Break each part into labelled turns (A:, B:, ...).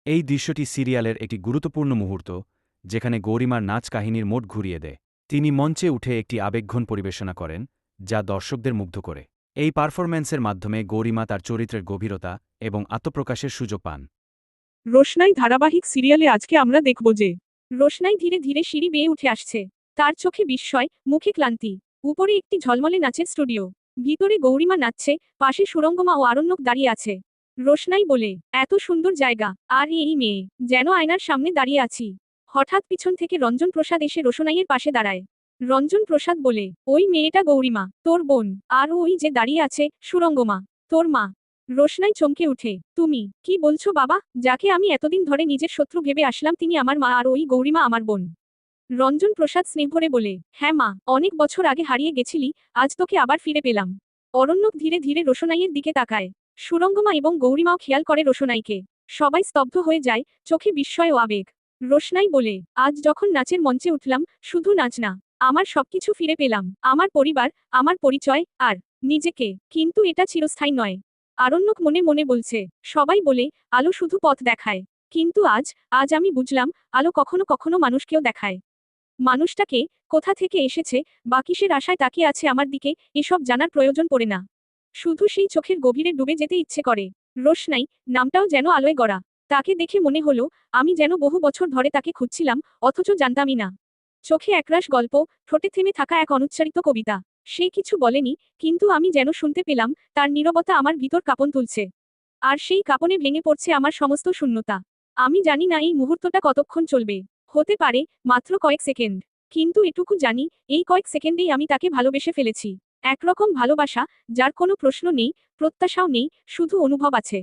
A: এই দৃশ্যটি সিরিয়ালের একটি গুরুত্বপূর্ণ মুহূর্ত, যেখানে গৌরিমার নাচ কাহিনীর মোড় ঘুরিয়ে দেয়। তিনি মঞ্চে উঠে একটি আবেগঘন পরিবেশনা করেন, যা দর্শকদের মুগ্ধ করে। এই পারফরম্যান্সের মাধ্যমে গৌরিমা তার চরিত্রের গভীরতা এবং আত্মপ্রকাশের সুযোগ পান।
B: রোশনাই ধারাবাহিক সিরিয়ালে আজকে আমরা দেখব যে রোশনাই ধীরে ধীরে সিঁড়ি বেয়ে উঠে আসছে। তার চোখে বিস্ময়, মুখে ক্লান্তি। উপরে একটি ঝলমলে নাচের স্টুডিও, ভিতরে গৌরিমা নাচছে, পাশে সুরঙ্গমা ও আরণ্যক দাঁড়িয়ে আছে। রোশনাই বলে, এত সুন্দর জায়গা, আর এই মেয়ে, যেন আয়নার সামনে দাঁড়িয়ে আছি। হঠাৎ পিছন থেকে রঞ্জন প্রসাদ এসে রোশনাইয়ের পাশে দাঁড়ায়। রঞ্জন প্রসাদ বলে, ওই মেয়েটা গৌরিমা, তোর বোন। আর ওই যে দাঁড়িয়ে আছে, সুরঙ্গমা, তোর মা। রোশনাই চমকে উঠে, তুমি কি বলছো বাবা? যাকে আমি এতদিন ধরে নিজের শত্রু ভেবে আসলাম তিনি আমার মা আর ওই গৌরিমা আমার বোন। রঞ্জন প্রসাদ স্নেহভরে বলে, হ্যাঁ মা, অনেক বছর আগে হারিয়ে গেছিলি, আজ তোকে আবার ফিরে পেলাম। অরণ্যক ধীরে ধীরে রোশনাইয়ের দিকে তাকায়। সুরঙ্গমা এবং গৌরিমাও খেয়াল করে রোশনাইকে। সবাই স্তব্ধ হয়ে যায়, চোখে বিস্ময় ও আবেগ। রোশনাই বলে, আজ যখন নাচের মঞ্চে উঠলাম, শুধু নাচ না, আমার সবকিছু ফিরে পেলাম, আমার পরিবার, আমার পরিচয়, আর নিজেকে। কিন্তু এটা চিরস্থায়ী নয়। আরণ্যক মনে মনে বলছে, সবাই বলে, আলো শুধু পথ দেখায়। কিন্তু আজ আজ আমি বুঝলাম, আলো কখনো কখনো মানুষকেও দেখায়। মানুষটাকে, কোথা থেকে এসেছে, বা কিসের আশায় তাকিয়ে আছে আমার দিকে, এসব জানার প্রয়োজন পড়ে না। শুধু সেই চোখের গভীরে ডুবে যেতে ইচ্ছে করে। রোশনাই, নামটাও যেন আলোয় গড়া। তাকে দেখে মনে হলো, আমি যেন বহু বছর ধরে তাকে খুঁজছিলাম, অথচ জানতামই না। চোখে একরাশ গল্প, ঠোঁটে থেমে থাকা এক অনুচ্চারিত কবিতা। সে কিছু বলেনি, কিন্তু আমি যেন শুনতে পেলাম, তার নীরবতা আমার ভিতর কাঁপন তুলছে। আর সেই কাঁপনে ভেঙে পড়ছে আমার সমস্ত শূন্যতা। আমি জানি না এই মুহূর্তটা কতক্ষণ চলবে। হতে পারে মাত্র কয়েক সেকেন্ড। কিন্তু এটুকু জানি, এই কয়েক সেকেন্ডেই আমি তাকে ভালোবেসে ফেলেছি। একরকম ভালোবাসা, যার কোনো প্রশ্ন নেই, প্রত্যাশাও নেই, শুধু অনুভব আছে।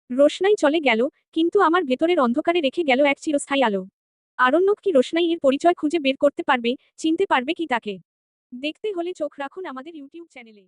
B: রোশনাই চলে গেল, কিন্তু আমার ভেতরের অন্ধকারে রেখে গেল এক চিরস্থায়ী আলো। আরণ্যক কি রোশনাই এর পরিচয় খুঁজে বের করতে পারবে, চিনতে পারবে কি তাকে? দেখতে হলে চোখ রাখুন আমাদের ইউটিউব চ্যানেলে।